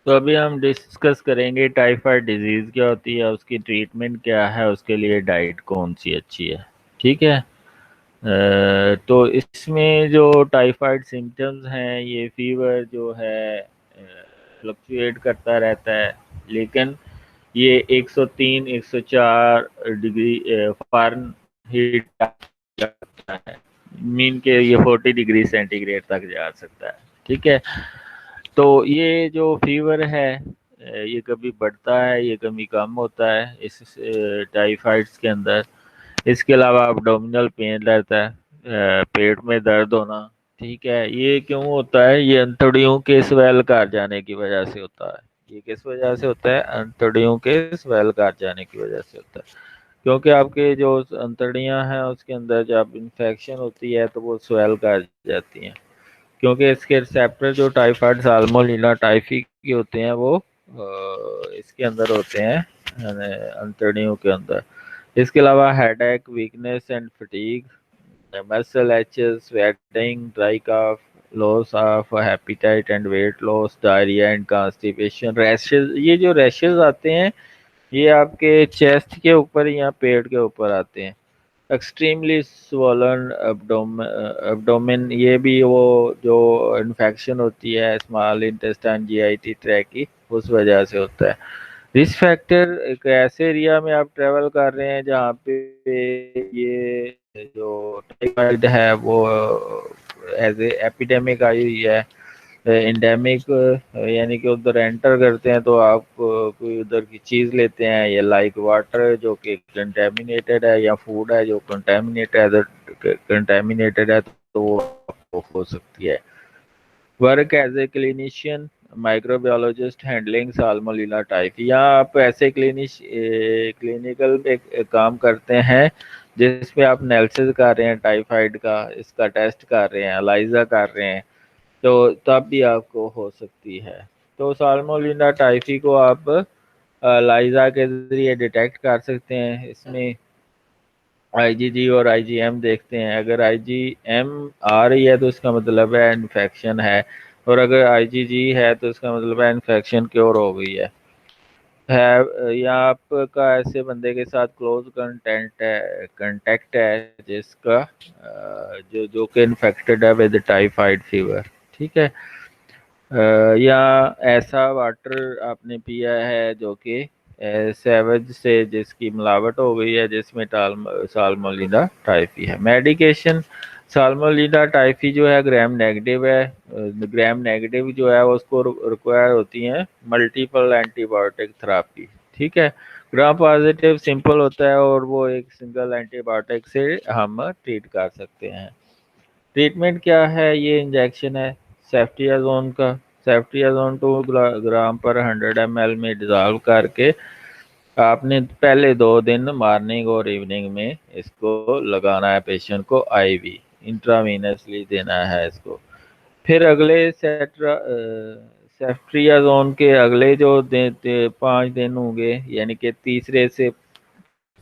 तो अभी हम डिस्कस करेंगे टाइफाइड डिजीज़ क्या होती है, उसकी ट्रीटमेंट क्या है, उसके लिए डाइट कौन सी अच्छी है। ठीक है। तो इसमें जो टाइफाइड सिम्टम्स हैं, ये फीवर जो है फ्लक्चुएट करता रहता है, लेकिन ये 103 104 डिग्री फ़ारेनहीट जाता है। मीन के ये 40 डिग्री सेंटीग्रेड तक जा सकता है। ठीक है। तो ये जो फीवर है ये कभी बढ़ता है, ये कभी कम होता है इस टाइफाइड्स के अंदर। इसके अलावा अब्डोमिनल पेन रहता है, पेट में दर्द होना। ठीक है। ये क्यों होता है? ये अंतड़ियों के स्वेल कर जाने की वजह से होता है। ये किस वजह से होता है? अंतड़ियों के स्वेल कर जाने की वजह से होता है। क्योंकि आपके जो अंतड़ियां हैं उसके अंदर जब इन्फेक्शन होती है तो वो स्वेल कर जाती हैं। क्योंकि इसके रिसेप्टर जो टाइफाइड साल्मोनेला टाइफी के होते हैं वो इसके अंदर होते हैं, अंतड़ियों के अंदर। इसके अलावा headache, weakness and fatigue, muscle aches, sweating, dry cough, loss of appetite and weight loss, diarrhoea and constipation, rashes. ये जो रैशेज आते हैं ये आपके चेस्ट के ऊपर या पेट के ऊपर आते हैं। एक्सट्रीमली स्वॉलन एब्डोमेन, ये भी वो जो इन्फेक्शन होती है स्मॉल इंटेस्टाइन जीआईटी ट्रैक की, उस वजह से होता है। रिस्क फैक्टर, एक ऐसे एरिया में आप ट्रेवल कर रहे हैं जहाँ पे ये जो टाइफाइड है वो एज ए एपिडेमिक आई हुई है। एंडेमिक यानी कि उधर एंटर करते हैं तो आप कोई उधर की चीज़ लेते हैं, या लाइक वाटर जो कि कंटेमिनेटेड है, या फूड है जो कंटेमिनेटेड है, तो वो आपको हो सकती है। Work as a clinician microbiologist handling Salmonella Typhi, यहाँ आप ऐसे क्लिनिकल पे काम करते हैं जिसपे आप एनालिसिस कर रहे हैं टाइफाइड का, इसका टेस्ट कर रहे हैं, एलाइजा कर रहे हैं, तो तब भी आपको हो सकती है। तो साल्मोनेला टाइफी को आप एलाइजा के ज़रिए डिटेक्ट कर सकते हैं। इसमें आईजीजी और आईजीएम देखते हैं। अगर आईजीएम आ रही है तो इसका मतलब है इन्फेक्शन है, और अगर आईजीजी है तो इसका मतलब है इन्फेक्शन क्योर हो गई या आपका ऐसे बंदे के साथ क्लोज कांटेक्ट है जिसका जो जो कि इन्फेक्टेड है विद टाइफाइड फीवर। ठीक है। या ऐसा वाटर आपने पिया है जो कि सेवेज से जिसकी मिलावट हो गई है, जिसमें साल्मोनेला टाइफी है। मेडिकेशन, साल्मोनेला टाइफी जो है ग्राम नेगेटिव है। ग्राम नेगेटिव जो है उसको रिक्वायर होती है मल्टीपल एंटीबायोटिक थेरापी। ठीक है। ग्राम पॉजिटिव सिंपल होता है और वो एक सिंगल एंटीबायोटिक से हम ट्रीट कर सकते हैं। ट्रीटमेंट क्या है? ये इंजेक्शन है सेफ्टियाजोन का। सेफ्टियाजोन 2 ग्राम पर 100 ml में डिज़ोल्व करके आपने पहले 2 दिन मॉर्निंग और इवनिंग में इसको लगाना है पेशेंट को, आईवी इंट्रावेनसली देना है इसको। फिर अगले सेफ्ट्रियाजोन के अगले जो 5 दिन होंगे, यानी कि तीसरे से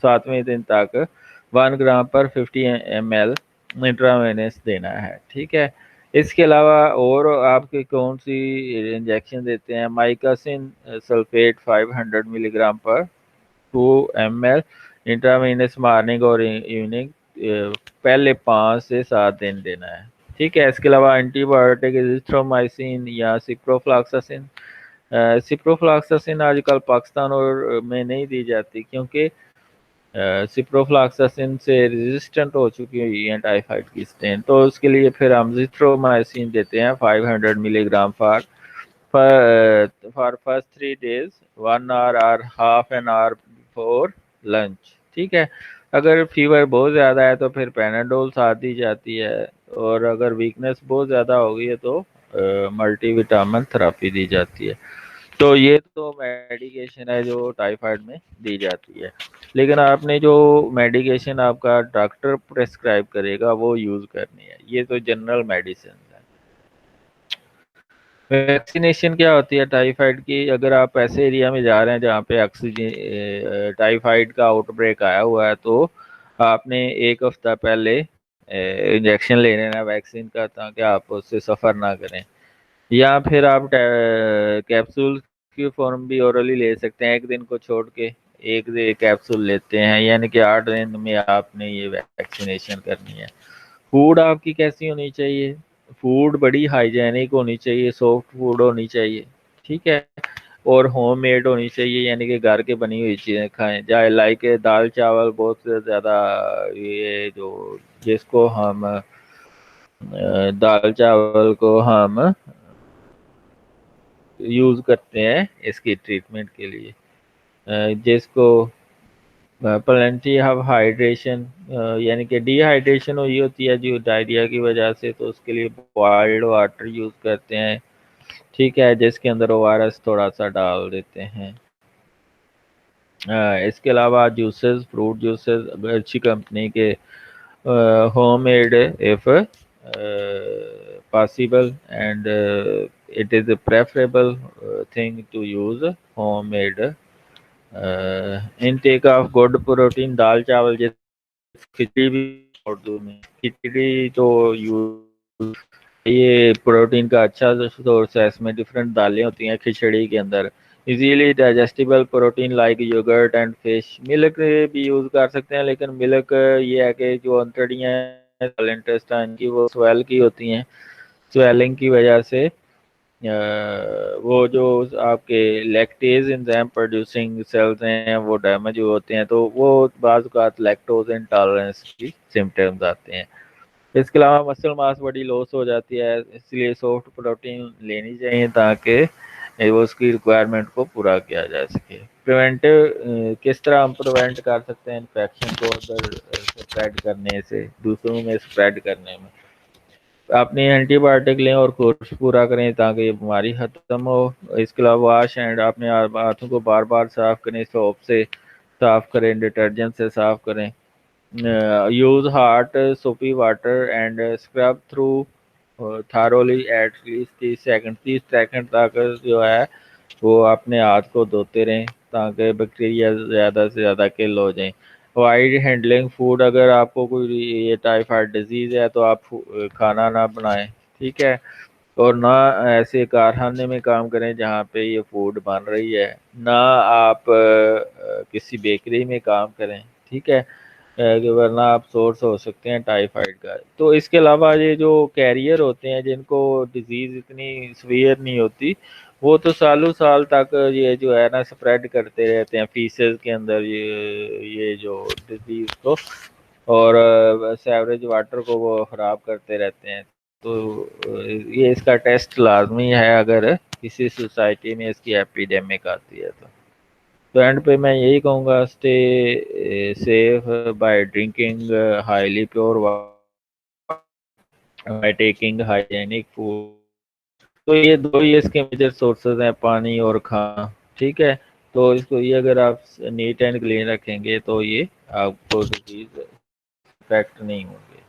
7वें दिन तक 1 ग्राम पर 50 ml इंट्रावेनस देना है। ठीक है। इसके अलावा और आपके कौन सी इंजेक्शन देते हैं? माइकासिन सल्फेट 500 मिलीग्राम पर 2 ml इंट्रावेनस मॉर्निंग और इवनिंग पहले 5 से 7 दिन देना है। ठीक है। इसके अलावा एंटीबायोटिक इजिथ्रोमाइसिन या सिप्रोफ्लॉक्सासिन। सिप्रोफ्लॉक्सासिन आजकल पाकिस्तान और में नहीं दी जाती, क्योंकि सिप्रोफ्लॉक्सासिन से रेजिस्टेंट हो चुकी हुई है टाइफाइड की स्ट्रेन, तो उसके लिए फिर हम जिथ्रोमाइसिन देते हैं 500 milligram for first 3 days, 1 hour और half an hour before lunch. ठीक है। अगर फीवर बहुत ज़्यादा है तो फिर पैनाडोल साथ दी जाती है, और अगर वीकनेस बहुत ज़्यादा हो गई है तो मल्टीविटामिन थेरापी दी जाती है। तो ये तो मेडिकेशन है जो टाइफाइड में दी जाती है, लेकिन आपने जो मेडिकेशन आपका डॉक्टर प्रेस्क्राइब करेगा वो यूज़ करनी है। ये तो जनरल मेडिसिन है। वैक्सीनेशन क्या होती है टाइफाइड की? अगर आप ऐसे एरिया में जा रहे हैं जहाँ पे ऑक्सीजन टाइफाइड का आउटब्रेक आया हुआ है, तो आपने एक हफ्ता पहले इंजेक्शन ले लेना है वैक्सीन का, ताकि आप उससे सफ़र ना करें। या फिर आप कैप्सूल की फॉर्म भी ओरली ले सकते हैं, एक दिन को छोड़ के एक कैप्सूल लेते हैं, यानी कि 8 दिन में आपने ये वैक्सीनेशन करनी है। फूड आपकी कैसी होनी चाहिए? फूड बड़ी हाइजेनिक होनी चाहिए, सॉफ्ट फूड होनी चाहिए, ठीक है, और होम मेड होनी चाहिए, यानी कि घर के बनी हुई चीज़ें खाएं, चाहे लाइक दाल चावल बहुत ज़्यादा, ये जो जिसको हम दाल चावल को हम यूज़ करते हैं इसकी ट्रीटमेंट के लिए, जिसको प्लेंटी ऑफ हाइड्रेशन, यानी कि डिहाइड्रेशन हुई होती है जो डायरिया की वजह से, तो उसके लिए बॉइल्ड वाटर यूज़ करते हैं, ठीक है, जिसके अंदर ओआरएस थोड़ा सा डाल देते हैं। इसके अलावा जूसेस, फ्रूट जूसेस अच्छी कंपनी के, home made if possible, and it is a preferable thing to use homemade intake of good protein। दाल चावल जैसे खिचड़ी भी, उर्दू में खिचड़ी तो यूज, ये प्रोटीन का अच्छा सोर्स है, इसमें डिफरेंट दालें होती हैं खिचड़ी के अंदर, easily digestible protein like yogurt and fish. Milk भी यूज़ कर सकते हैं, लेकिन मिल्क ये है कि जो अंतड़ियाँ हैं इंटेस्टाइन की वो स्वेल की होती हैं, स्वेलिंग की वजह से वो जो आपके लैक्टेज एंजाइम प्रोड्यूसिंग सेल्स हैं वो डैमेज होते हैं, तो वो बाज़ औक़ात लैक्टोज इंटॉलरेंस की सिम्टम्स आते हैं। इसके अलावा मसल मास बड़ी लॉस हो जाती है, इसलिए सॉफ्ट प्रोटीन लेनी चाहिए ताकि वो उसकी रिक्वायरमेंट को पूरा किया जा सके। प्रिवेंटिव किस तरह हम प्रिवेंट कर सकते हैं इन्फेक्शन को अदर स्प्रेड करने से, दूसरों में स्प्रेड करने में? अपनी एंटीबायोटिक लें और कोर्स पूरा करें ताकि ये बीमारी खत्म हो। इसके अलावा वॉश एंड अपने हाथों को बार बार साफ करें, सोप से साफ करें, डिटर्जेंट से साफ करें। यूज हॉट सोपी water and scrub through thoroughly at least 30 second, 30 second तक जो है वो अपने हाथ को धोते रहें ताकि बैक्टीरिया ज़्यादा से ज़्यादा किल हो जाएं। वाइड हैंडलिंग फूड, अगर आपको कोई ये टाइफाइड डिजीज़ है तो आप खाना ना बनाएं, ठीक है, और ना ऐसे कारखाने में काम करें जहाँ पे ये फूड बन रही है, ना आप किसी बेकरी में काम करें, ठीक है, कि वरना आप सोर्स हो सकते हैं टाइफाइड का। तो इसके अलावा ये जो कैरियर होते हैं जिनको डिजीज़ इतनी सीवियर नहीं होती, वो तो सालों साल तक ये जो है ना स्प्रेड करते रहते हैं फीसेस के अंदर ये जो डिजीज़ को, और सेवरेज वाटर को वो ख़राब करते रहते हैं। तो ये इसका टेस्ट लाजमी है अगर किसी सोसाइटी में इसकी एपिडेमिक आती है तो एंड पे मैं यही कहूँगा, stay safe by drinking highly pure water, by taking hygienic food. तो ये दो ही इसके मेजर सोर्सेज हैं, पानी और खाना, ठीक है। तो इसको ये अगर आप नीट एंड क्लीन रखेंगे तो ये आपको डिजीज इफेक्ट नहीं होंगे।